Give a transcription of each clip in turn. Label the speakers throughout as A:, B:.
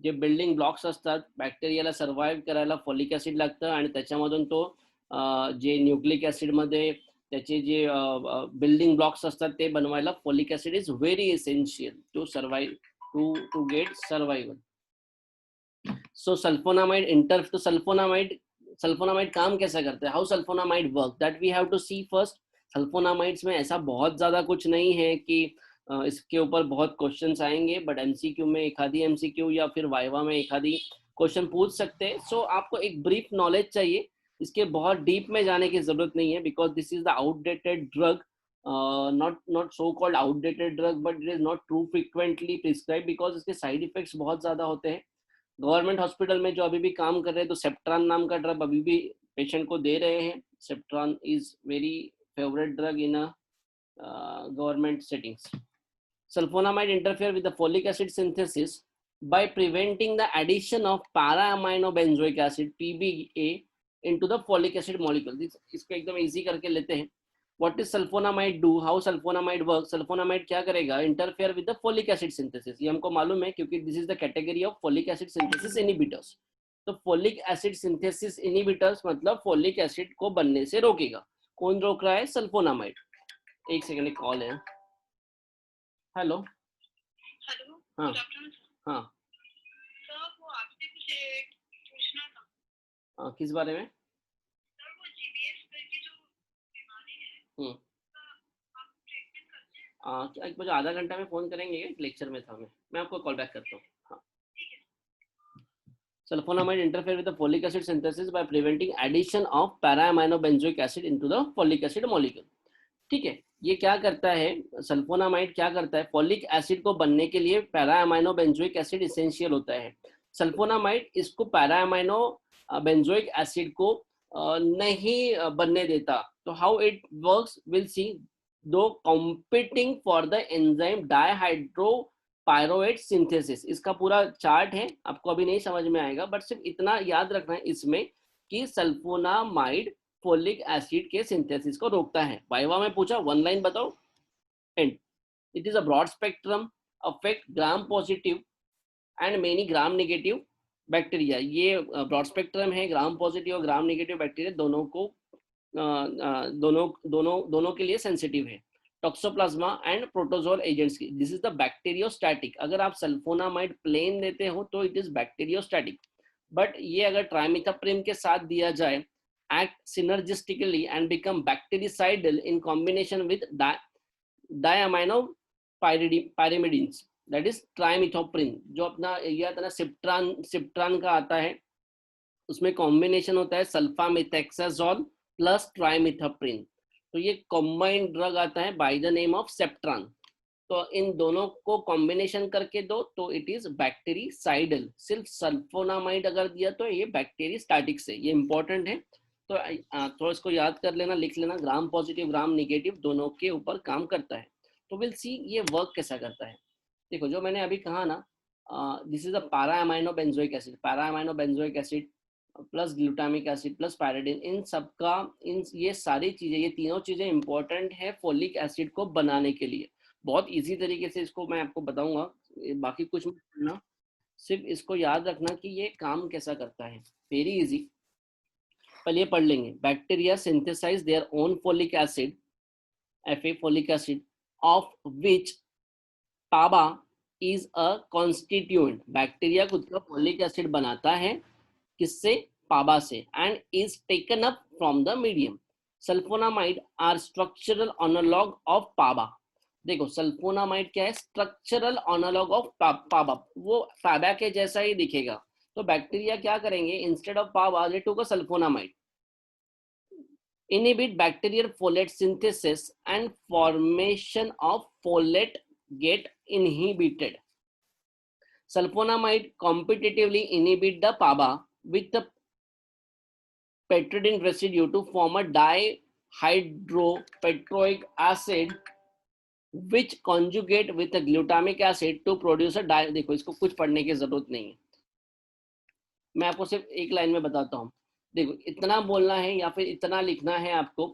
A: जे building blocks असतात बॅक्टेरियाला survive करायला folic acid लागतं आणि त्याच्यामधून तो जे न्यूक्लिक ऍसिडमध्ये त्याचे जे बिल्डिंग ब्लॉक्स असतात ते बनवायला folic acid is very essential to survive to get survival. So sulfonamide काम कैसा करता है, how sulfonamide work, that we have to see first. Sulfonamides में ऐसा बहुत ज्यादा कुछ नहीं है कि इसके ऊपर बहुत क्वेश्चंस आएंगे, बट एमसीक्यू में एक आधी एमसीक्यू या फिर वाइवा में एक आधी क्वेश्चन पूछ सकते हैं. सो आपको एक ब्रीफ नॉलेज चाहिए, इसके बहुत डीप में जाने की जरूरत नहीं है, because this is the outdated drug, not so called outdated drug, but it is not too frequently prescribed because इसके साइड इफेक्ट्स बहुत ज्यादा होते हैं. गवर्नमेंट हॉस्पिटल में जो अभी भी काम कर रहे हैं तो सेप्ट्रान नाम का ड्रग अभी भी पेशेंट को दे रहे हैं. Septran is very favourite drug in government settings. Sulfonamide interfere with the folic acid synthesis by preventing the addition of para-aminobenzoic acid (PBA) into the folic acid molecule. इसको एकदम easy करके लेते हैं. What is sulfonamide do? How sulfonamide works? Sulfonamide क्या करेगा? Interfere with the folic acid synthesis. ये हमको मालूम है क्योंकि this is the category of folic acid synthesis inhibitors. तो folic acid synthesis inhibitors मतलब folic acid को बनने से रोकेगा. कौन रोक रहा है? Sulfonamide. एक सेकंड, कॉल है. हेलो.
B: हेलो.
A: हाँ.
B: Good afternoon.
A: हाँ.
B: सर वो आपसे कुछ पूछना था.
A: किस बारे में?
B: सर वो जीबीएस की जो बीमारी है आप ट्रीटमेंट करते हैं?
A: एक बजे आधा घंटा में फोन करेंगे, लेक्चर में था मैं आपको कॉल बैक करता हूँ. हाँ. Sulfonamide interfere with the folic acid synthesis by preventing addition of para-aminobenzoic acid into the folic acid molecule. ठीक है, ये क्या करता है? सल्फोनामाइड क्या करता है? फॉलिक एसिड को बनने के लिए para amino benzoic acid essential होता है. सल्फोनामाइड इसको पैरा अमाइनो बेंजोइक एसिड को नहीं बनने देता. तो how it works will see. Two competing for the enzyme dihydropteroate synthesis. इसका पूरा चार्ट है, आपको अभी नहीं समझ में आएगा, बट सिर्फ इतना याद रखना है इसमें कि सल्फोनामाइड फोलिक एसिड के सिंथेसिस को रोकता है. वाइवा में पूछा, वन लाइन बताओ. And it is a broad spectrum affect gram positive and many gram negative bacteria. ये ब्रॉड स्पेक्ट्रम है. ग्राम पॉजिटिव और ग्राम नेगेटिव बैक्टीरिया दोनों को दोनों के लिए सेंसिटिव है. टॉक्सोप्लाज्मा एंड प्रोटोजोल एजेंट्स की. This is the bacteriostatic. अगर आप सल्फोनामाइड प्लेन देते हो तो इट इज बैक्टीरियोस्टैटिक, बट ये अगर ट्राइमिथाप्रिम के साथ दिया जाए, act synergistically and become bactericidal in combination with diaminopyrimidines, that is trimethoprim. जो अपना ये आता है ना सिप्ट्रान का आता है, उसमें कॉम्बिनेशन होता है सल्फामेथेक्साजोल प्लस ट्राइमिथाप्रिन. तो ये कॉम्बाइंड ड्रग आता है by the name of Septran. तो इन दोनों को कॉम्बिनेशन करके दो तो इट इज बैक्टीरिसाइडल. सिर्फ सल्फोनामाइड अगर दिया तो ये बैक्टीरियोस्टैटिक से. ये इंपॉर्टेंट है, तो थोड़ा इसको याद कर लेना, लिख लेना. ग्राम पॉजिटिव ग्राम नेगेटिव दोनों के ऊपर काम करता है. तो विल सी ये वर्क कैसा करता है. देखो जो मैंने अभी कहा ना, this is a para amino benzoic acid. Para amino benzoic acid plus glutamic acid plus pteridine, इन सबका ये सारी चीजें, ये तीनों चीजें इंपॉर्टेंट है फोलिक एसिड को बनाने के लिए. बहुत इजी तरीके से इसको मैं आपको बताऊंगा, बाकी कुछ मत करना, सिर्फ इसको याद रखना कि ये काम कैसा करता है. Very easy. पहले पढ़ लेंगे. Bacteria synthesize their own folic acid, Fa folic acid, of which PABA is a constituent. Bacteria खुद का फोलिक एसिड बनाता है, किससे? पाबा से. And is taken up from the medium. Sulfonamide are structural analog of PABA. देखो sulfonamide क्या है? Structural analog of PABA. वो पाबा के जैसा ही दिखेगा. तो बैक्टीरिया क्या करेंगे? Instead of PABA they took a sulfonamide. inhibit bacterial folate synthesis and formation of folate get inhibited. Sulfonamide competitively inhibit the PABA with the petridine residue to form a dihydropetroic acid which conjugate with a glutamic acid to produce a देखो इसको कुछ पढ़ने की जरूरत नहीं है, मैं आपको सिर्फ एक लाइन में बताता हूँ. देखो इतना बोलना है या फिर इतना लिखना है आपको.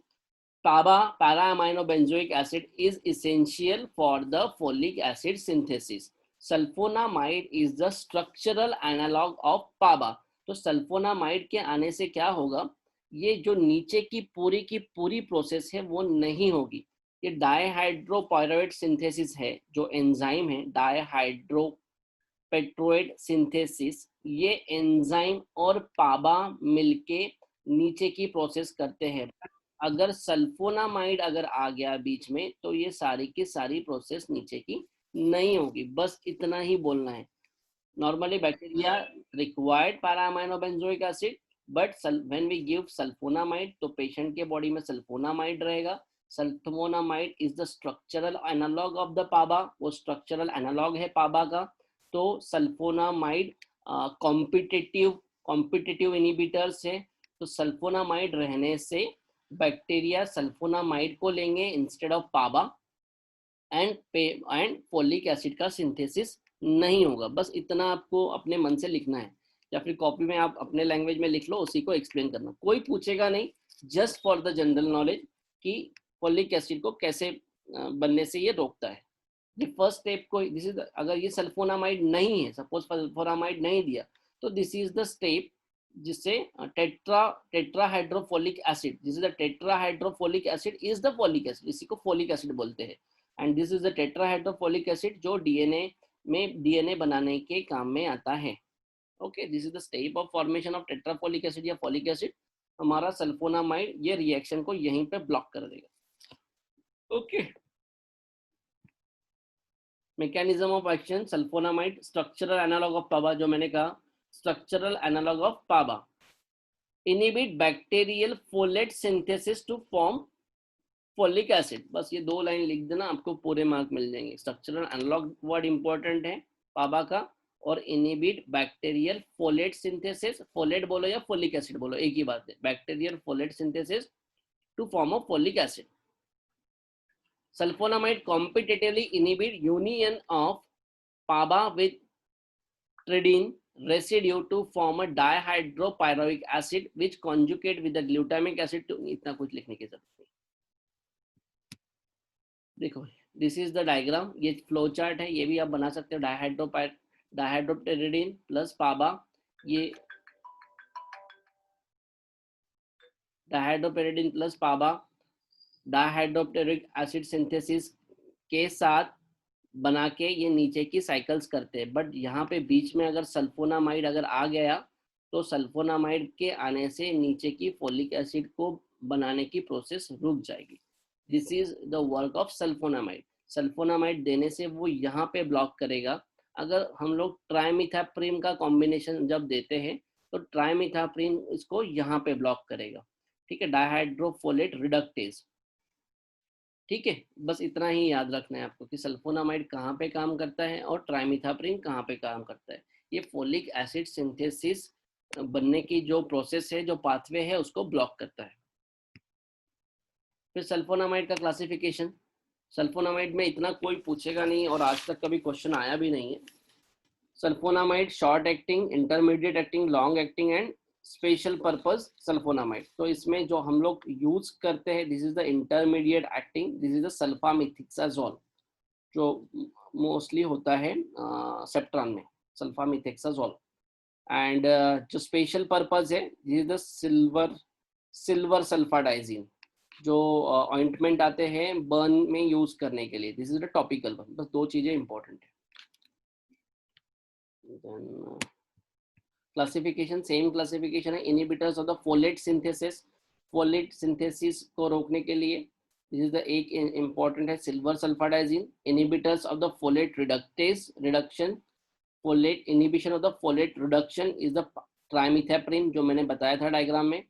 A: PABA para amino benzoic acid is essential for the folic acid synthesis. Sulfonamide is the structural analog of PABA. तो सल्फोनामाइड के आने से क्या होगा, ये जो नीचे की पूरी प्रोसेस है वो नहीं होगी। ये डाईहाइड्रोपायरोएट सिंथेसिस है, जो एंजाइम है डाईहाइड्रोपेट्रोएट सिंथेसिस, ये एंजाइम और पाबा मिलके नीचे की प्रोसेस करते हैं। अगर सल्फोनामाइड अगर आ गया बीच में तो ये सारी की सारी प्रोसेस नीचे की नहीं होगी। बस इतना ही बोलना है। Normally bacteria required para amino benzoic acid, but when we give sulfonamide तो पेशेंट के बॉडी में सल्फोनामाइड रहेगा। Sulfonamide is the structural analog of the PABA, वो स्ट्रक्चरल एनालॉग है पाबा का। तो सल्फोनामाइड कॉम्पिटिटिव इनिबिटर्स है। तो सल्फोनामाइड रहने से बैक्टीरिया सल्फोनामाइड को लेंगे instead of PABA, and folic acid का सिंथेसिस नहीं होगा। बस इतना आपको अपने मन से लिखना है, या फिर कॉपी में आप अपने लैंग्वेज में लिख लो, उसी को एक्सप्लेन करना। कोई पूछेगा नहीं, just for the general knowledge कि फोलिक एसिड को कैसे बनने से ये रोकता है। ये फर्स्ट स्टेप को दिस इज, अगर ये सल्फोनामाइड नहीं है, सपोज सल्फोनामाइड नहीं दिया, तो दिस इज द स्टेप जिससे tetrahydrofolic acid, this is the tetrahydrofolic acid is the folic acid, इसी को फोलिक एसिड बोलते हैं। And this is the tetrahydrofolic acid जो डीएनए बनाने के काम में आता है। Okay, this is the step of formation of tetrafolic acid या फोलिक एसिड। हमारा सल्फोनामाइड ये रिएक्शन को यहीं पे ब्लॉक कर देगा। Okay, mechanism of action sulfonamide structural analog of PABA, जो मैंने कहा structural analog of PABA, inhibit bacterial folate synthesis to form folic acid. बस ये 2 लाइन लिख देना, आपको पूरे मार्क मिल जाएंगे। स्ट्रक्चरल एनालॉग वर्ड इंपॉर्टेंट है पाबा का, और inhibit bacterial folate synthesis, folate बोलो या फोलिक एसिड बोलो एक ही बात है, bacterial folate synthesis to form of folic acid. Sulfonamide competitively inhibit union of PABA with tridine residue to form a dihydropyroic acid which conjugate with the glutamic acid to, इतना कुछ लिखने की जरूरत नहीं। देखो, दिस इज द डायग्राम, ये flow chart है, ये भी आप बना सकते हो। डायहाइड्रोपेरिडीन प्लस पाबा, ये डायहाइड्रोपेरिडीन प्लस पाबा डायहाइड्रोपेरिक एसिड सिंथेसिस के साथ बना के ये नीचे की साइकिल्स करते हैं। बट यहाँ पे बीच में अगर सल्फोनामाइड अगर आ गया तो सल्फोनामाइड के आने से नीचे की फोलिक एसिड को बनाने की प्रोसेस रुक जाएगी। This is the work of sulfonamide. Sulfonamide देने से वो यहाँ पे ब्लॉक करेगा। अगर हम लोग ट्राइमिथाप्रिन का कॉम्बिनेशन जब देते हैं तो ट्राइमिथाप्रिन इसको यहाँ पे ब्लॉक करेगा। ठीक है, डायहाइड्रोफोलेट रिडक्टेज। ठीक है, बस इतना ही याद रखना है आपको कि सल्फोनामाइड कहाँ पे काम करता है और ट्राइमिथाप्रिन कहाँ पे काम करता है। ये फोलिक एसिड सिंथेसिस बनने की जो प्रोसेस है, जो पाथवे है, उसको ब्लॉक करता है। फिर सल्फोनामाइड का क्लासिफिकेशन, सल्फोनामाइड में इतना कोई पूछेगा नहीं और आज तक कभी क्वेश्चन आया भी नहीं है। Sulfonamide short acting, intermediate acting, long acting and special purpose sulfonamide. तो इसमें जो हम लोग यूज करते हैं, this is the intermediate acting, this is the sulfamethoxazole, जो मोस्टली होता है सेप्ट्रॉन में, सल्फामिथेक्साजोल। एंड जो स्पेशल पर्पस है, this is the silver sulfadiazine, जो ऑइंटमेंट आते हैं बर्न में यूज करने के लिए, this is the topical one. बस 2 चीजें इंपॉर्टेंट है। Then, क्लासिफिकेशन सेम क्लासिफिकेशन है। Inhibitors of the folate synthesis, folate synthesis को रोकने के लिए दिस इज द एक इंपॉर्टेंट है silver sulfadiazine. Inhibitors of the folate reductase reduction, folate inhibition of the folate reduction is the trimethoprim, जो मैंने बताया था डायग्राम में।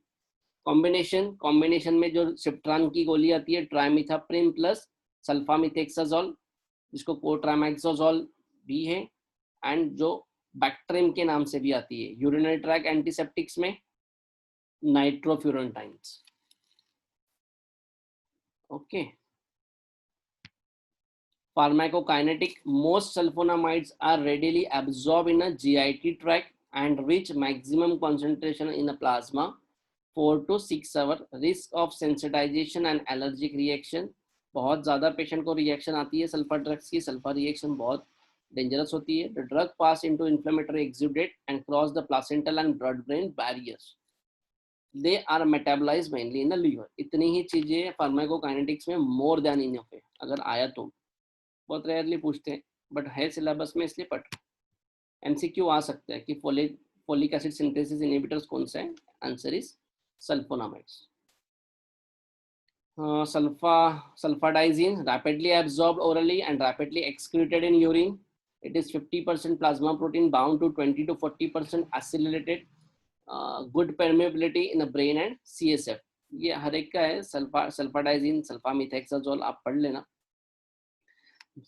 A: कॉम्बिनेशन में जो सिप्ट्रान की गोली आती है, ट्राइमिथाप्रिन प्लस सल्फामिथेक्साजोल, जिसको कोट्रामेक्सोजोल भी है, एंड जो बैक्ट्रिम के नाम से भी आती है। यूरिनरी ट्रैक एंटीसेप्टिक्स में nitrofurantoins. Okay, pharmacokinetic, most sulfonamides are readily absorbed in a GIT tract and reach maximum concentration in the plasma 4 to 6 hours. Risk of sensitization and allergic reaction, बहुत ज़्यादा पेशेंट को reaction आती है sulfur drugs की। Sulfur reaction बहुत dangerous होती है. The drug pass into inflammatory exudate and cross the placental and blood brain barriers. They are metabolised mainly in the liver. इतनी ही चीजें फार्माकोकाइनेटिक्स में मोर देन इनफ है. अगर आया तो बहुत रेयरली पूछते हैं, बट है सिलेबस में, इसलिए पढ़. एमसीक्यू आ सकता है कि फोलिक एसिड सिंथेसिस इनहिबिटर्स कौन सा है. Answer is sulfonamides. Sulfadizine rapidly absorbed orally and rapidly excreted in urine. It is 50% plasma protein bound to 20 to 40% acylated. Good permeability in the brain and CSF. ये हर एक का है. सल्फाडाइजिन, सल्फामिथेक्साजोल आप पढ़ लेना.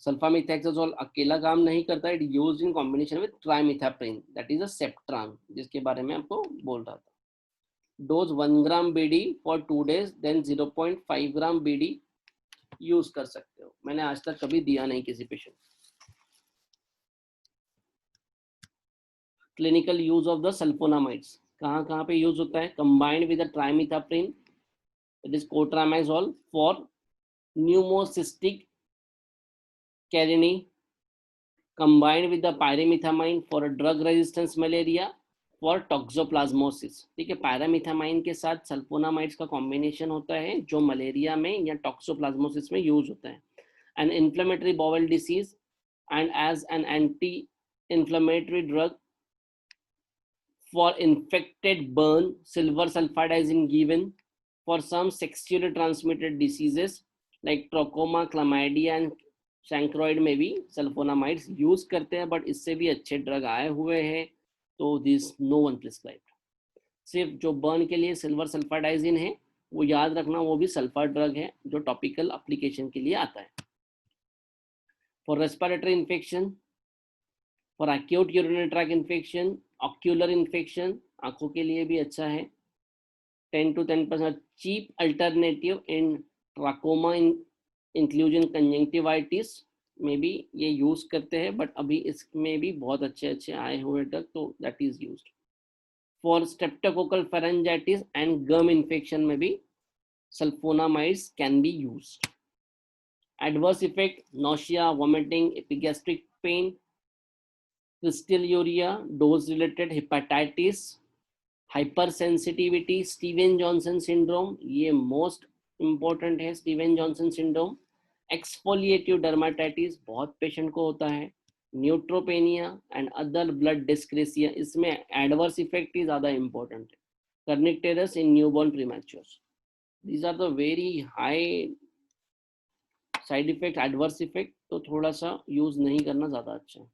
A: सल्फामिथेक्साजोल अकेला काम नहीं करता. It used in combination with trimethoprim, that is a Septran, जिसके बारे में आपको बोल रहा था. Dose 1 gram BD for 2 days, then 0.5 gram BD use कर सकते हो. मैंने आज तक कभी दिया नहीं किसी patient. Clinical use of the sulfonamides कहाँ कहाँ पे यूज होता है. Combined with the trimethoprim, it is cotrimoxazole for pneumocystis carinii, combined with the pyrimethamine for a drug resistance malaria for toxoplasmosis. ठीक है, पायरामिथामाइन के साथ सल्फोनामाइड्स का कॉम्बिनेशन होता है जो मलेरिया में या टॉक्सोप्लाज्मोसिस में यूज होता है. An inflammatory bowel disease and as an anti inflammatory drug for infected burn, silver sulfadizine given for some sexually transmitted diseases like trachoma, chlamydia and chancroid में भी सल्फोनामाइड्स यूज करते हैं. But इससे भी अच्छे ड्रग आए हुए हैं, तो दिस नो वन प्रिस्क्राइब्ड. सिर्फ जो बर्न के लिए सिल्वर सल्फाडाइजिन है वो याद रखना, वो भी सल्फर ड्रग है जो टॉपिकल एप्लीकेशन के लिए आता है. For respiratory infection, for acute urinary tract infection, ocular infection, आंखों के लिए भी अच्छा है. 10 to 10% cheap alternative in trachoma inclusion conjunctivitis में भी ये यूज करते हैं. बट अभी इसमें भी बहुत अच्छे अच्छे आए हुए ड्रग, तो that is used. For streptococcal pharyngitis and gum infection में भी sulfonamides can be used. Adverse effect, nausea, vomiting, epigastric pain, crystalluria, dose related hepatitis, hypersensitivity, Steven Johnson syndrome, ये मोस्ट इंपॉर्टेंट है. Steven Johnson syndrome, exfoliative dermatitis बहुत patient को होता है, neutropenia and other blood dyscrasia, इसमें adverse effect ही ज्यादा important है. Kernicterus in newborn prematures. These are the very high side effect, adverse effect, तो थोड़ा सा यूज नहीं करना ज्यादा अच्छा है.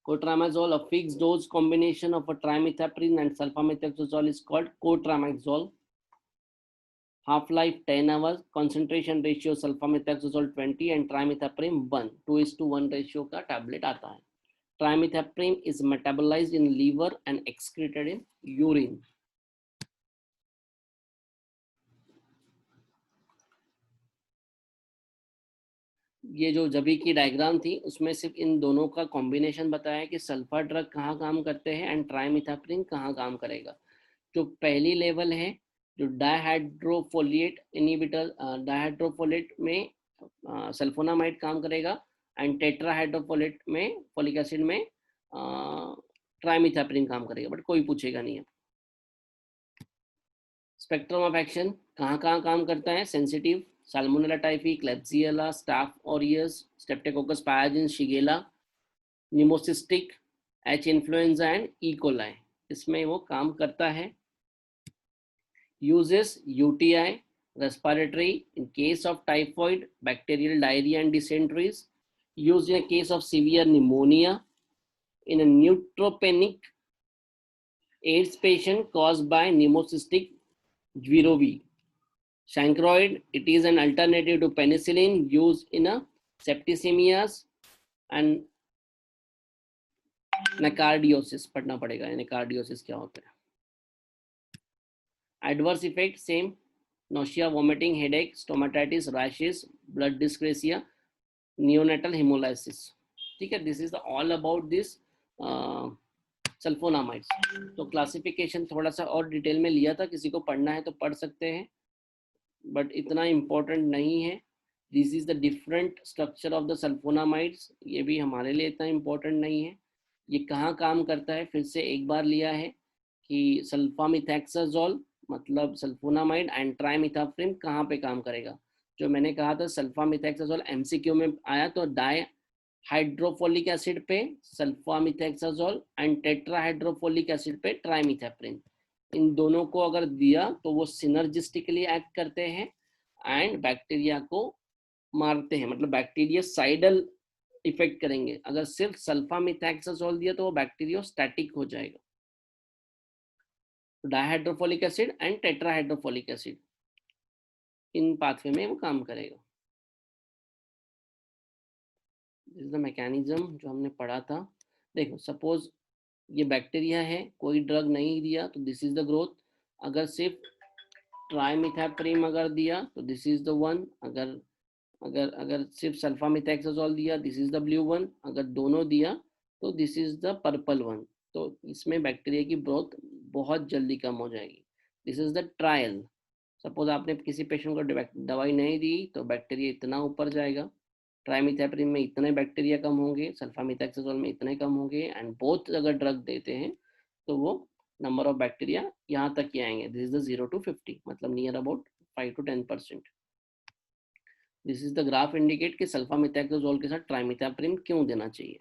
A: Cotramazole, a fixed dose combination of a trimethoprim and sulfamethoxazole is called cotramazole. Half-life 10 hours, concentration ratio sulfamethoxazole 20 and trimethoprim 1, 2:1 ratio का tablet आता है. Trimethoprim is metabolized in liver and excreted in urine. ये जो जबी की diagram थी उसमें सिर्फ इन दोनों का कॉम्बिनेशन बताया कि सल्फर ड्रग कहाँ काम करते हैं एंड ट्राइमिथाप्रिन कहाँ काम करेगा. जो पहली लेवल है जो डायहाइड्रोफोलेट इनहिबिटर, डायहाइड्रोफोलेट में सल्फोनामाइड काम करेगा एंड टेट्राहाइड्रोफोलेट में, फोलिक एसिड में ट्राइमिथाप्रिन काम करेगा. बट कोई पूछेगा नहीं है. स्पेक्ट्रम ऑफ एक्शन कहाँ कहाँ काम करता है. Sensitive, Salmonella typhi, Klebsiella, Staph aureus, Streptococcus pyogenes, Shigella, Pneumocystic, H influenza and E. coli, इसमें वो काम करता है. Uses UTI, respiratory in case of typhoid, bacterial diarrhea and dysenteries. Used in a case of severe pneumonia, in a neutropenic AIDS patient caused by pneumocystic Virovi. Chancroid, it is an alternative to penicillin used in a septicemias and nacardiosis. पढ़ना पड़ेगा nacardiosis क्या होता है. Adverse effect same, nausea, vomiting, headache, stomatitis, rashes, blood dyscrasia, neonatal hemolysis. ठीक है, this is all about this sulfonamides. तो classification थोड़ा सा और डिटेल में लिया था, किसी को पढ़ना है तो पढ़ सकते हैं, बट इतना इम्पोर्टेंट नहीं है. This is the different structure of the sulfonamides. ये भी हमारे लिए इतना इम्पोर्टेंट नहीं है। ये कहाँ काम करता है, फिर से एक बार लिया है कि सल्फामिथैक्साजोल मतलब सल्फोनामाइड एंड ट्राइमिथाप्रिम कहाँ पे काम करेगा। जो मैंने कहा था सल्फामिथैक्साजोल एमसीक्यू में आया तो डाई हाइड्रोफोलिक एसिड पे सल्फामिथैक्साजोल एंड टेट्राहाइड्रोफोलिक एसिड पे ट्राइमिथाप्रिम। इन दोनों को अगर दिया तो वो सिनर्जिस्टिकली एक्ट करते हैं एंड बैक्टीरिया को मारते हैं, मतलब बैक्टीरिया साइडल इफेक्ट करेंगे। अगर सिर्फ सल्फामिथैक्साजोल दिया तो वो बैक्टीरिया स्टैटिक हो जाएगा। Dihydrofolic acid and tetrahydrofolic acid इन पाथवे में वो काम करेगा। दिस इज द मैकेनिज्म जो हमने पढ़ा था। देखो सपोज ये बैक्टीरिया है, कोई ड्रग नहीं दिया तो दिस इज द ग्रोथ। अगर सिर्फ ट्राइमिथाप्रिम अगर दिया तो दिस इज द वन। अगर अगर अगर सिर्फ सल्फामिथैक्साजोल दिया this is the blue one. अगर दोनों दिया तो this is the purple one. तो इसमें बैक्टीरिया की ग्रोथ बहुत जल्दी कम हो जाएगी। This is the trial. Suppose आपने किसी पेशेंट को दवाई नहीं दी तो बैक्टीरिया इतना ऊपर जाएगा, ट्राइमिथाप्रिम में इतने बैक्टीरिया कम होंगे, सल्फामिथैक्साजोल में इतने कम होंगे, एंड बोथ अगर ड्रग देते हैं तो वो नंबर ऑफ बैक्टीरिया यहाँ तक ही आएंगे। दिस इज द 0 to 50 मतलब near about 5 to 10%। This is the graph indicate कि सल्फामिथैक्साजोल के साथ ट्राइमिथाप्रिम क्यों देना चाहिए।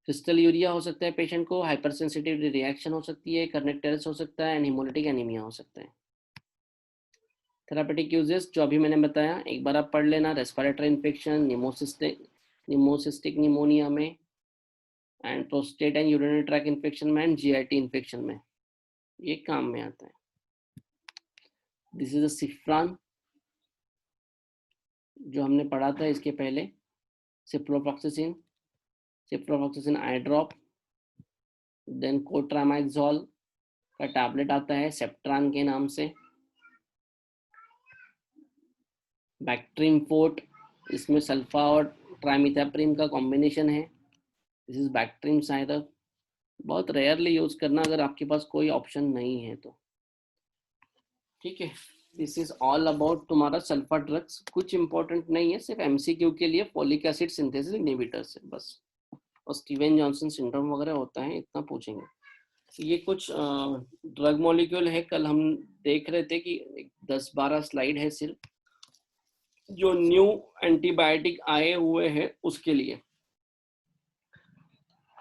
A: क्रिस्टल यूरिया हो सकता है पेशेंट को, हाइपर सेंसिटिव रिएक्शन हो सकती है, कर्नेक्टेरिस हो सकता है, एंड हिमोलिटिक एनीमिया हो सकता है। थेरापेटिक यूजेस जो अभी मैंने बताया एक बार आप पढ़ लेना। रेस्पिरेटरी इन्फेक्शन, निमोसिस्टिक निमोनिया में, and prostate and urinary track infection में, एंड जीआईटी इन्फेक्शन में ये काम में आता है। दिस इज अ सिफ्रान जो हमने पढ़ा था इसके पहले, सिप्रोफ्लॉक्सासिन आई ड्रॉप, देन कोट्रामाक्सोल का टैबलेट आता है सेप्ट्रान के नाम से, बैक्ट्रीम फोर्ट, इसमें सल्फा और ट्राइमिथाप्रिम का कॉम्बिनेशन है। This is Bactrim syrup. बहुत रेयरली यूज करना अगर आपके पास कोई ऑप्शन नहीं है तो, ठीक है। दिस इज ऑल अबाउट तुम्हारा सल्फा ड्रग्स। कुछ इंपॉर्टेंट नहीं है, सिर्फ एमसीक्यू के लिए फॉलिक एसिड सिंथेसिस इनहिबिटर्स है बस, और स्टीवन जॉनसन सिंड्रोम वगैरह होता है, इतना पूछेंगे। ये कुछ ड्रग मॉलिक्यूल है, कल हम देख रहे थे कि 10-12 स्लाइड है सिर्फ जो न्यू एंटीबायोटिक आए हुए हैं उसके लिए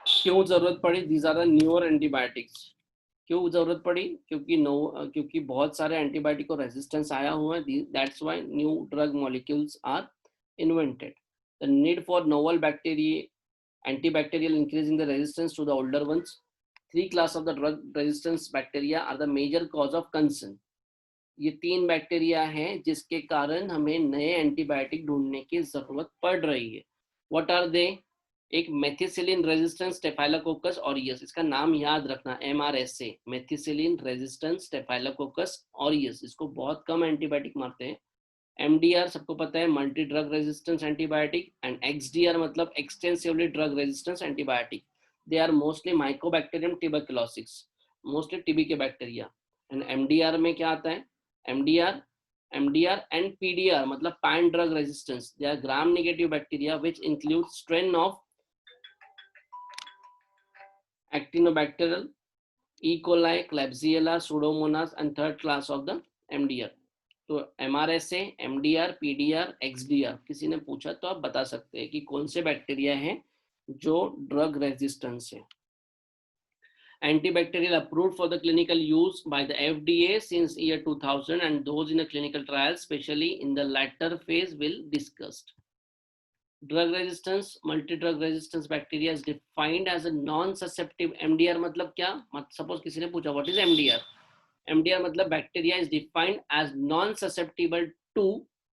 A: क्यों जरूरत पड़ी। These are the newer antibiotics. क्यों जरूरत पड़ी, क्योंकि बहुत सारे एंटीबायोटिक को रेजिस्टेंस आया हुआ है। That's why new drug molecules are invented. The need for novel bacteria antibacterial increase in the resistance to the older ones. 3 class of the drug resistance bacteria are the major cause of concern. ये 3 bacteria हैं जिसके कारण हमें नए antibiotic ढूंढने की जरूरत पड़ रही है। What are they? एक मेथिसिलिन रेजिस्टेंस स्टेफाइलोकोकस ऑरियस, इसका नाम याद रखना MRSA, methicillin resistance staphylococcus aureus. इसको बहुत कम एंटीबायोटिक मारते हैं। MDR सबको पता है, multi drug resistance antibiotic, and XDR मतलब extensively drug resistance antibiotic. They are mostly mycobacterium tuberculosis, mostly TB के बैक्टीरिया। एंड MDR में क्या आता है? MDR and PDR मतलब pan drug resistance. They are gram negative bacteria which include strain of Actinobacter, E. coli, Klebsiella, Pseudomonas and third class of the MDR. तो MRSA, MDR, PDR, XDR किसी ने पूछा तो आप बता सकते हैं कि कौन से बैक्टीरिया हैं जो ड्रग रेजिस्टेंस है। Antibacterial approved for the clinical use by the FDA since year 2000, and those in a clinical trial, especially in the latter phase, will discussed. Drug resistance, multi-drug resistance bacteria is defined as a non-susceptible. MDR मतलब क्या? Suppose किसी ने पूछा what is MDR? MDR मतलब bacteria is defined as non-susceptible to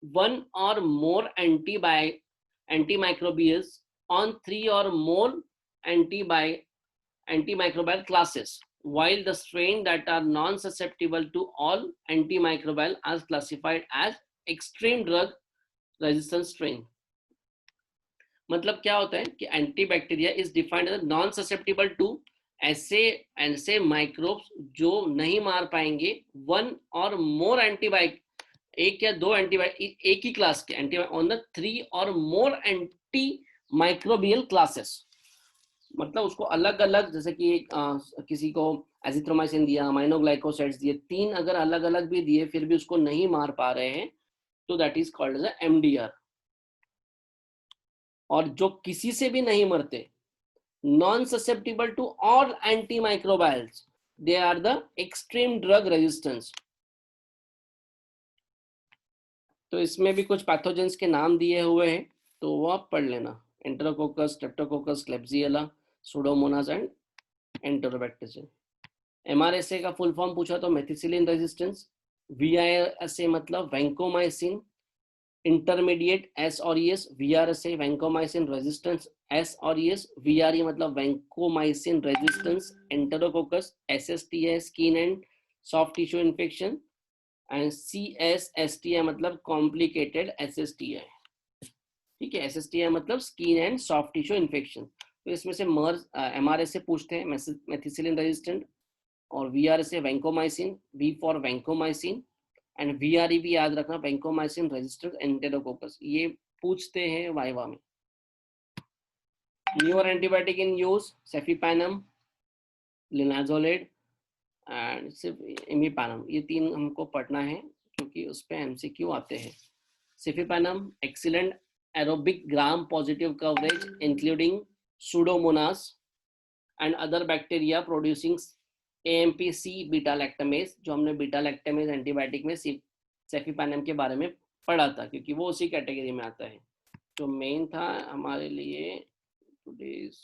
A: one or more antimicrobials on 3 or more antimicrobial classes, while the strain that are non-susceptible to all antimicrobial are classified as extreme drug resistant strain. मतलब क्या होता है कि antibacteria is defined as non susceptible to ऐसे microbes जो नहीं मार पाएंगे वन और मोर एक या दो एंटीबायोटिक एक ही क्लास के एंटीबायोटिक ऑन द 3 और मोर एंटी माइक्रोबियल क्लासेस, मतलब उसको अलग अलग, जैसे कि किसी को एजिथ्रोमाइसिन दिया, अमाइनोग्लाइकोसाइड्स दिए, 3 अगर अलग अलग भी दिए फिर भी उसको नहीं मार पा रहे हैं, तो that is called as MDR. और जो किसी से भी नहीं मरते, non susceptible to all antimicrobials, they are the extreme drug resistance. तो इसमें भी कुछ पैथोजेंस के नाम दिए हुए हैं, तो वो आप पढ़ लेना, enterococcus, streptococcus, klebsiella, pseudomonas and enterobacterium. MRSA का फुल फॉर्म पूछा तो मेथिसिलिन रेजिस्टेंस, वीआईएसए मतलब वैंकोमाइसिन इंटरमीडिएट एस और S, VRSA vancomycin resistance S और एस, वीआरई मतलब vancomycin resistance enterococcus, SSTA skin and soft tissue infection, and CSSTI मतलब complicated SSTI। ठीक है, SSTI मतलब skin and soft tissue infection. तो इसमें से MRSA पूछते हैं, मेथिसिलिन रेजिस्टेंट, और VRSA vancomycin, V for vancomycin, and VRE भी याद रखना, वैंकोमाइसिन रेजिस्टेंट एंटेरोकोकस, ये पूछते हैं वाइवा में। Newer antibiotic in use, cefipenem, linezolid and सिर्फ इमीपैनम, ये 3 हमको पढ़ना है क्योंकि उस पर MCQ आते हैं। Cefipenem excellent aerobic gram positive coverage including pseudomonas and other bacteria producing AMP-C beta lactamase, जो हमने बीटा लैक्टामेज एंटीबायोटिक में सेफीपैनम के बारे में पढ़ा था, क्योंकि वो उसी कैटेगरी में आता है। जो मेन था हमारे लिए टुडेज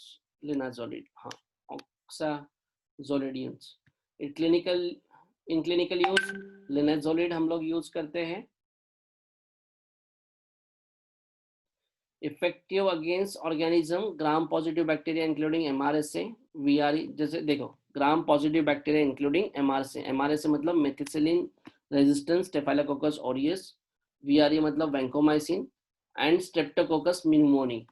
A: लिनाजोलिड, हाँ, ऑक्साजोलिडियंस। इन क्लिनिकल यूज लिनाजोलिड हम लोग यूज करते हैं effective against organism gram positive bacteria including MRSA, VRE। जैसे देखो, gram positive bacteria including MRSA मतलब methicillin resistance staphylococcus aureus, VRE मतलब वैंकोमाइसिन एंड स्ट्रेप्टोकोकस निमोनी।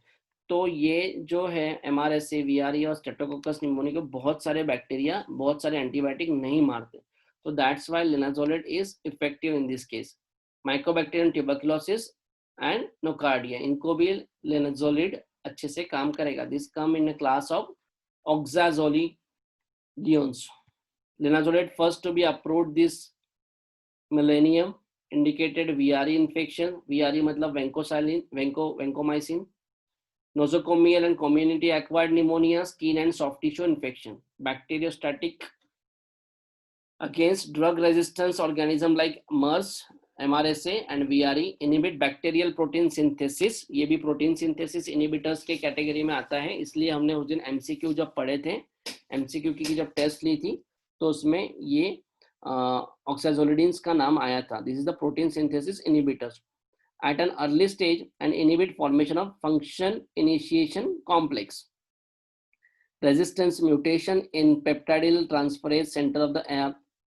A: तो ये जो है MRSA, VRE और स्ट्रेप्टोकोकस निमोनी को बहुत सारे बैक्टीरिया, बहुत सारे एंटीबायोटिक नहीं मारते, तो that's why linezolid is effective in this case. Mycobacterium tuberculosis and nocardia, इनको भी लिनाजोलिड अच्छे से काम करेगा। This come in class of oxazolidinones. Linezolid first to be approved this millennium, indicated VRE infection, VRE मतलब vancomycin, nosocomial and community acquired pneumonia, skin and soft tissue infection, bacteriostatic against drug resistance organism like MERS, MRSA and VRE, inhibit bacterial protein synthesis, ये भी protein synthesis inhibitors के category में आता है, इसलिए हमने उस दिन MCQ जब पढ़े थे, MCQ की जब टेस्ट ली थी तो उसमें ये ऑक्साजोलिडिन्स का नाम आया था। This is the protein synthesis inhibitors at an early stage and inhibit formation of function initiation complex, resistance mutation in peptidyl transferase center of the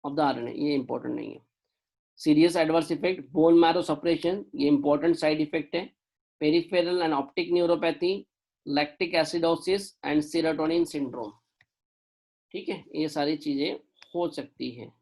A: RNA, ये important नहीं है। serious adverse effect, bone marrow suppression, ये important side effect है। peripheral and optic neuropathy, lactic acidosis and serotonin syndrome। ठीक है, ये सारी चीजें हो सकती है।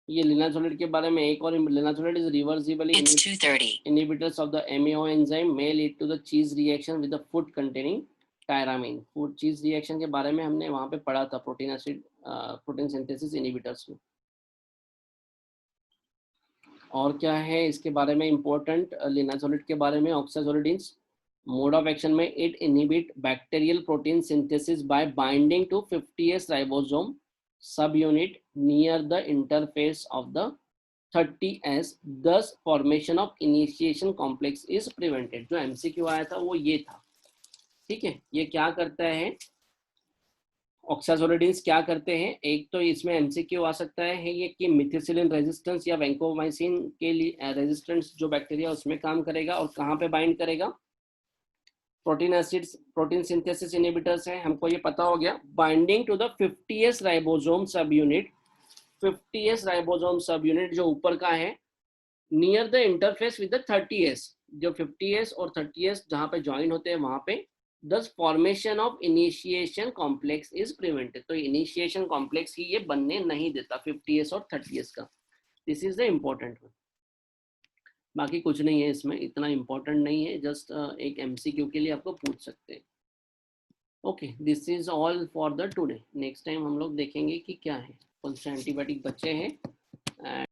A: ये लिनाजोलिड के बारे में एक और, linezolid is reversibly inhibitors of the MAO enzyme may lead to the cheese reaction with the food containing tyramine। Food चीज रिएक्शन के बारे में हमने वहां पे पढ़ा था protein acid protein synthesis inhibitors में। और क्या है इसके बारे में इंपॉर्टेंट लिनाजोलिड के बारे में, ऑक्साजोलिडिन्स मोड ऑफ एक्शन में it inhibit bacterial protein synthesis by binding to 50S ribosome subunit near the interface of the 30S, thus formation of initiation complex is prevented। जो MCQ आया था वो ये था। ठीक है, ये क्या करता है, ऑक्साजोलिडिन्स क्या करते हैं, एक तो इसमें MCQ आ सकता है ये कि मिथिसिलिन रेजिस्टेंस या वैंकोमाइसिन के लिए रेजिस्टेंस जो बैक्टीरिया उसमें काम करेगा, और कहाँ पे बाइंड करेगा, protein acids protein synthesis inhibitors है, हमको ये पता हो गया. Binding to the 50s ribosome subunit, 50s ribosome subunit जो ऊपर का है, near the interface with the 30s, जो 50s और 30s जहां पे ज्वाइन होते हैं वहां पे दस formation of initiation complex is prevented. तो इनिशिएशन कॉम्प्लेक्स ही ये बनने नहीं देता 50s और 30s का. This is the important one. बाकी कुछ नहीं है इसमें, इतना इम्पोर्टेंट नहीं है, जस्ट एक एमसीक्यू के लिए आपको पूछ सकते हैं. Okay, this is all for the today. Next time हम लोग देखेंगे कि क्या है, कौन से एंटीबायोटिक बचे हैं.